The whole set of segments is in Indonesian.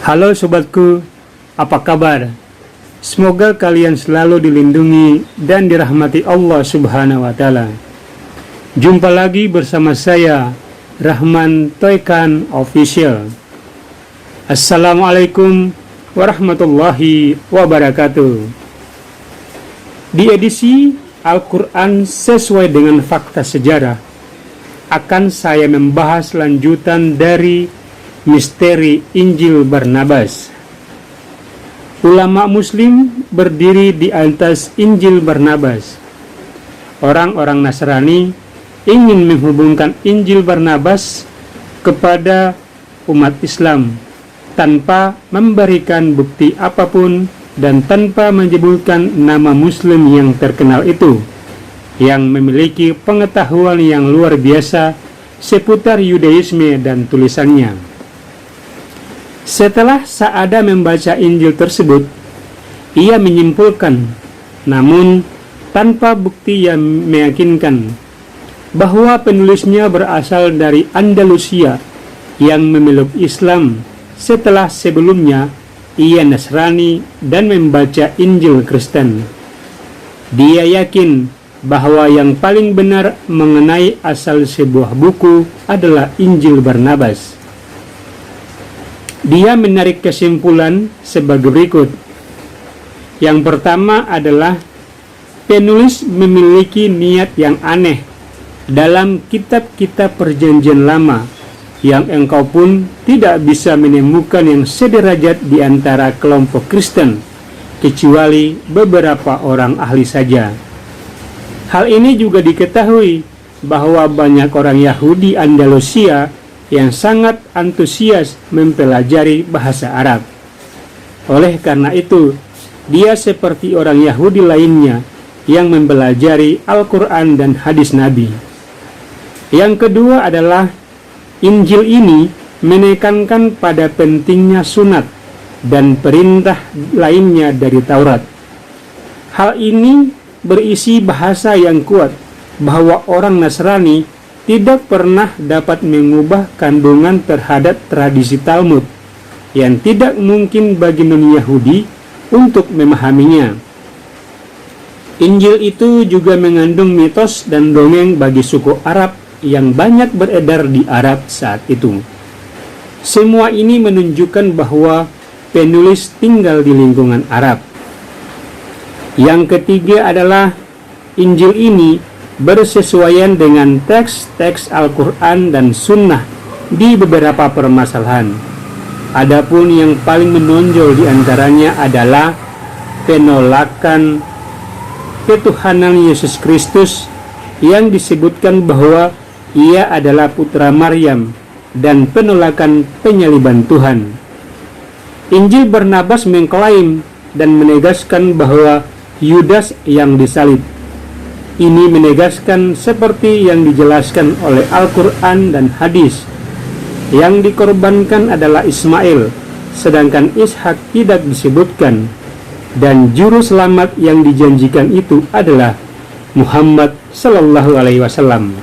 Halo sobatku, apa kabar? Semoga kalian selalu dilindungi dan dirahmati Allah Subhanahu wa Ta'ala. Jumpa lagi bersama saya, Rahman Toikan Official. Assalamualaikum warahmatullahi wabarakatuh. Di edisi Al-Quran sesuai dengan fakta sejarah, akan saya membahas lanjutan dari misteri Injil Barnabas. Ulama Muslim berdiri di atas Injil Barnabas. Orang-orang Nasrani ingin menghubungkan Injil Barnabas kepada umat Islam tanpa memberikan bukti apapun dan tanpa menyebutkan nama Muslim yang terkenal itu, yang memiliki pengetahuan yang luar biasa seputar Yudaisme dan tulisannya. Setelah Sa'ada membaca Injil tersebut, ia menyimpulkan, namun tanpa bukti yang meyakinkan, bahwa penulisnya berasal dari Andalusia yang memeluk Islam setelah sebelumnya ia Nasrani dan membaca Injil Kristen. Dia yakin bahwa yang paling benar mengenai asal sebuah buku adalah Injil Barnabas. Dia menarik kesimpulan sebagai berikut. Yang pertama adalah penulis memiliki niat yang aneh dalam kitab-kitab perjanjian lama yang engkau pun tidak bisa menemukan yang sederajat di antara kelompok Kristen kecuali beberapa orang ahli saja. Hal ini juga diketahui bahwa banyak orang Yahudi Andalusia yang sangat antusias mempelajari bahasa Arab. Oleh karena itu, dia seperti orang Yahudi lainnya yang mempelajari Al-Quran dan hadis Nabi. Yang kedua adalah Injil ini menekankan pada pentingnya sunat dan perintah lainnya dari Taurat. Hal ini berisi bahasa yang kuat bahwa orang Nasrani tidak pernah dapat mengubah kandungan terhadap tradisi Talmud yang tidak mungkin bagi non-Yahudi untuk memahaminya. Injil itu juga mengandung mitos dan dongeng bagi suku Arab yang banyak beredar di Arab saat itu. Semua ini menunjukkan bahwa penulis tinggal di lingkungan Arab. Yang ketiga adalah Injil ini bersesuaian dengan teks-teks Al-Quran dan Sunnah di beberapa permasalahan. Adapun yang paling menonjol di antaranya adalah penolakan ketuhanan Yesus Kristus yang disebutkan bahwa ia adalah putra Maryam dan penolakan penyaliban Tuhan. Injil Barnabas mengklaim dan menegaskan bahwa Yudas yang disalib. Ini menegaskan seperti yang dijelaskan oleh Al-Quran dan hadis. Yang dikorbankan adalah Ismail, sedangkan Ishak tidak disebutkan. Dan juru selamat yang dijanjikan itu adalah Muhammad Sallallahu Alaihi Wasallam.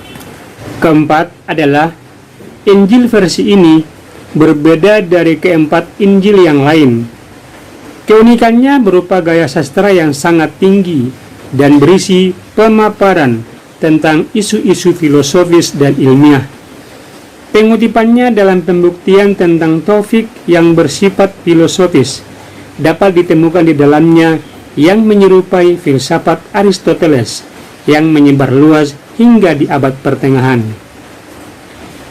Keempat adalah Injil versi ini berbeda dari keempat Injil yang lain. Keunikannya berupa gaya sastra yang sangat tinggi dan berisi pemaparan tentang isu-isu filosofis dan ilmiah. Pengutipannya dalam pembuktian tentang taufik yang bersifat filosofis dapat ditemukan di dalamnya yang menyerupai filsafat Aristoteles yang menyebar luas hingga di abad pertengahan.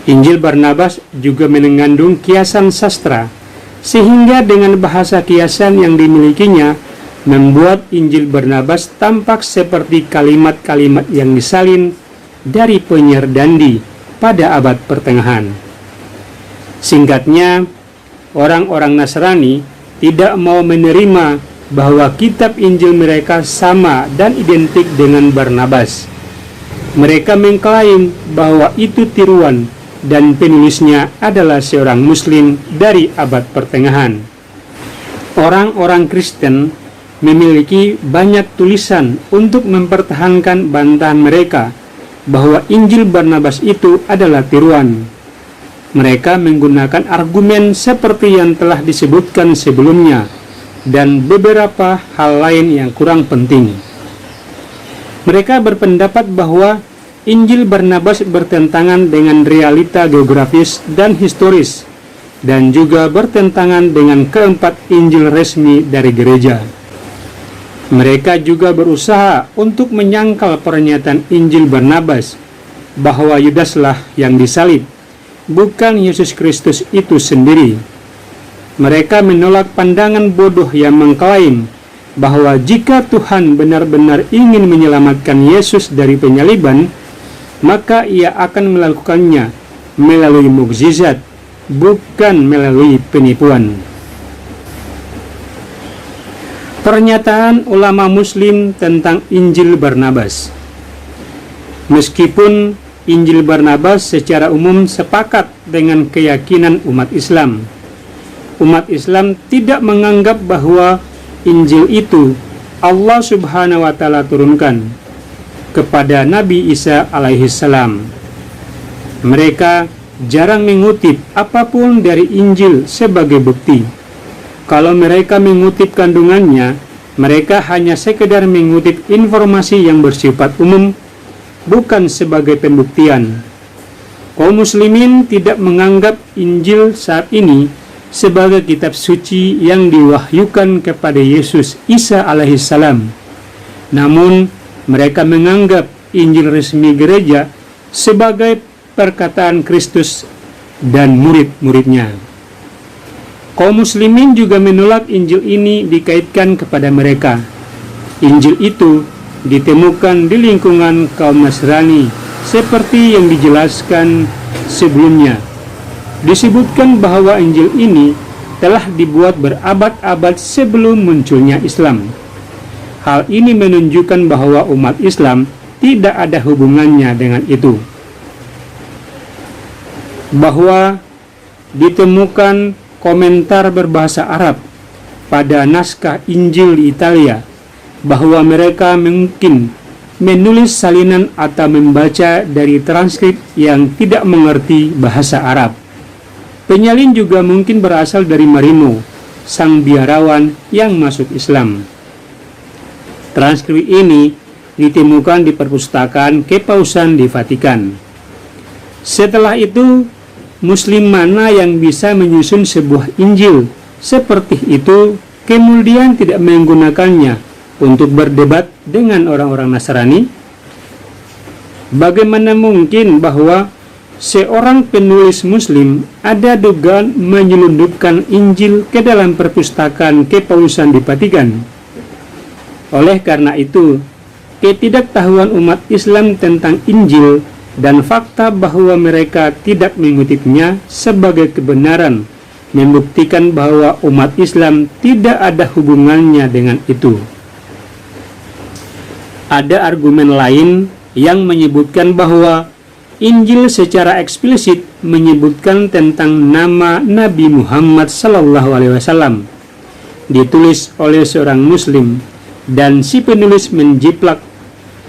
Injil Barnabas juga mengandung kiasan sastra, sehingga dengan bahasa kiasan yang dimilikinya membuat Injil Barnabas tampak seperti kalimat-kalimat yang disalin dari penyair dandi pada abad pertengahan. Singkatnya, orang-orang Nasrani tidak mau menerima bahwa kitab Injil mereka sama dan identik dengan Barnabas. Mereka mengklaim bahwa itu tiruan dan penulisnya adalah seorang Muslim dari abad pertengahan. Orang-orang Kristen memiliki banyak tulisan untuk mempertahankan bantahan mereka bahwa Injil Barnabas itu adalah tiruan. Mereka menggunakan argumen seperti yang telah disebutkan sebelumnya dan beberapa hal lain yang kurang penting. Mereka berpendapat bahwa Injil Barnabas bertentangan dengan realita geografis dan historis, dan juga bertentangan dengan keempat Injil resmi dari gereja. Mereka juga berusaha untuk menyangkal pernyataan Injil Barnabas bahwa Yudaslah yang disalib, bukan Yesus Kristus itu sendiri. Mereka menolak pandangan bodoh yang mengklaim bahwa jika Tuhan benar-benar ingin menyelamatkan Yesus dari penyaliban, maka ia akan melakukannya melalui mukjizat, bukan melalui penipuan. Pernyataan ulama Muslim tentang Injil Barnabas. Meskipun Injil Barnabas secara umum sepakat dengan keyakinan umat Islam tidak menganggap bahwa Injil itu Allah Subhanahu wa Ta'ala turunkan kepada Nabi Isa alaihissalam. Mereka jarang mengutip apapun dari Injil sebagai bukti. Kalau mereka mengutip kandungannya, mereka hanya sekedar mengutip informasi yang bersifat umum, bukan sebagai pembuktian. Kaum muslimin tidak menganggap Injil saat ini sebagai kitab suci yang diwahyukan kepada Yesus Isa alaihissalam. Namun, mereka menganggap Injil resmi gereja sebagai perkataan Kristus dan murid-muridnya. Kaum muslimin juga menolak Injil ini dikaitkan kepada mereka. Injil itu ditemukan di lingkungan kaum Nasrani seperti yang dijelaskan sebelumnya. Disebutkan bahwa Injil ini telah dibuat berabad-abad sebelum munculnya Islam. Hal ini menunjukkan bahwa umat Islam tidak ada hubungannya dengan itu. Bahwa ditemukan komentar berbahasa Arab pada naskah Injil di Italia, bahwa mereka mungkin menulis salinan atau membaca dari transkrip yang tidak mengerti bahasa Arab. Penyalin juga mungkin berasal dari Marino, sang biarawan yang masuk Islam. Transkrip ini ditemukan di perpustakaan Kepausan di Vatikan. Setelah itu, Muslim mana yang bisa menyusun sebuah Injil seperti itu kemudian tidak menggunakannya untuk berdebat dengan orang-orang Nasrani? Bagaimana mungkin bahwa seorang penulis Muslim ada dugaan menyelundupkan Injil ke dalam perpustakaan Kepausan di Vatikan? Oleh karena itu, ketidaktahuan umat Islam tentang Injil dan fakta bahwa mereka tidak mengutipnya sebagai kebenaran membuktikan bahwa umat Islam tidak ada hubungannya dengan itu. Ada argumen lain yang menyebutkan bahwa Injil secara eksplisit menyebutkan tentang nama Nabi Muhammad SAW, ditulis oleh seorang Muslim, dan si penulis menjiplak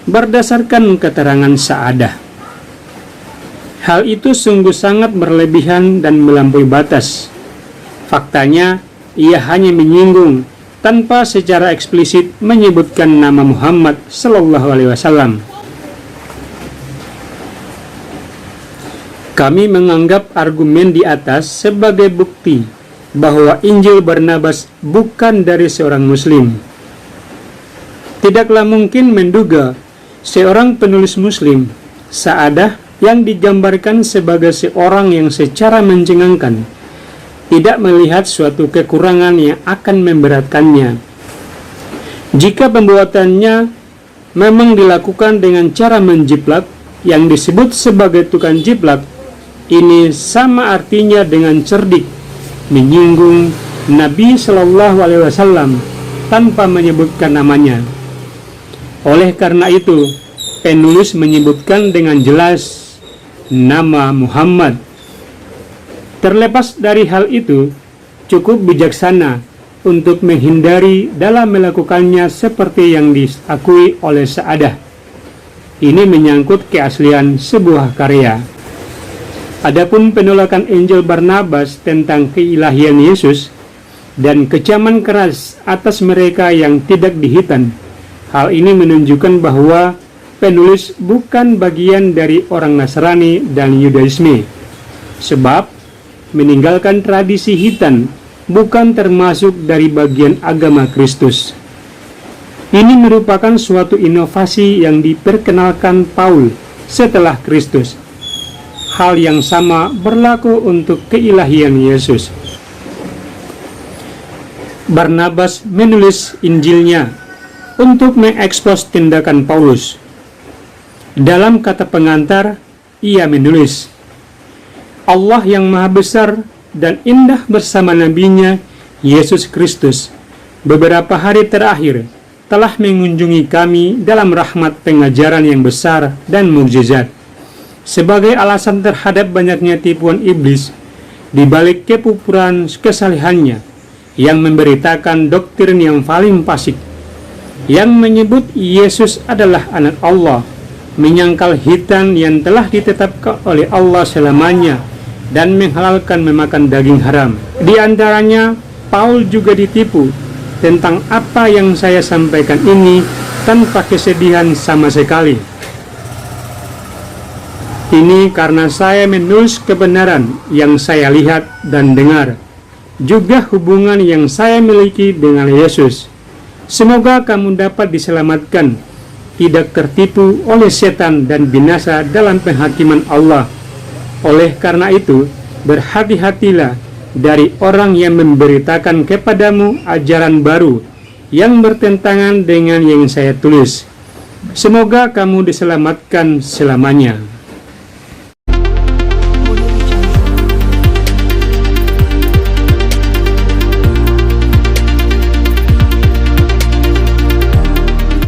berdasarkan keterangan sa'adah. Hal itu sungguh sangat berlebihan dan melampaui batas. Faktanya, ia hanya menyinggung tanpa secara eksplisit menyebutkan nama Muhammad SAW. Kami menganggap argumen di atas sebagai bukti bahwa Injil Barnabas bukan dari seorang Muslim. Tidaklah mungkin menduga seorang penulis Muslim, Sa'adah, yang digambarkan sebagai seorang yang secara mencengangkan tidak melihat suatu kekurangan yang akan memberatkannya. Jika pembuatannya memang dilakukan dengan cara menjiplak yang disebut sebagai tukang jiplak, ini sama artinya dengan cerdik menyinggung Nabi SAW tanpa menyebutkan namanya. Oleh karena itu, penulis menyebutkan dengan jelas nama Muhammad. Terlepas dari hal itu, cukup bijaksana untuk menghindari dalam melakukannya seperti yang diakui oleh Sa'adah. Ini menyangkut keaslian sebuah karya. Adapun penolakan Injil Barnabas tentang keilahian Yesus dan kecaman keras atas mereka yang tidak dihitan, hal ini menunjukkan bahwa penulis bukan bagian dari orang Nasrani dan Yudaisme, sebab meninggalkan tradisi hitan bukan termasuk dari bagian agama Kristus. Ini merupakan suatu inovasi yang diperkenalkan Paul setelah Kristus. Hal yang sama berlaku untuk keilahian Yesus. Barnabas menulis Injilnya untuk mengekspos tindakan Paulus. Dalam kata pengantar, ia menulis, Allah yang maha besar dan indah bersama nabinya Yesus Kristus beberapa hari terakhir telah mengunjungi kami dalam rahmat pengajaran yang besar dan mukjizat. Sebagai alasan terhadap banyaknya tipuan iblis di balik kepupuran kesalehannya yang memberitakan doktrin yang paling fasik, yang menyebut Yesus adalah anak Allah, menyangkal hitan yang telah ditetapkan oleh Allah selamanya, dan menghalalkan memakan daging haram. Di antaranya, Paul juga ditipu tentang apa yang saya sampaikan ini tanpa kesedihan sama sekali. Ini karena saya menulis kebenaran yang saya lihat dan dengar, juga hubungan yang saya miliki dengan Yesus. Semoga kamu dapat diselamatkan, tidak tertipu oleh setan dan binasa dalam penghakiman Allah. Oleh karena itu, berhati-hatilah dari orang yang memberitakan kepadamu ajaran baru yang bertentangan dengan yang saya tulis. Semoga kamu diselamatkan selamanya.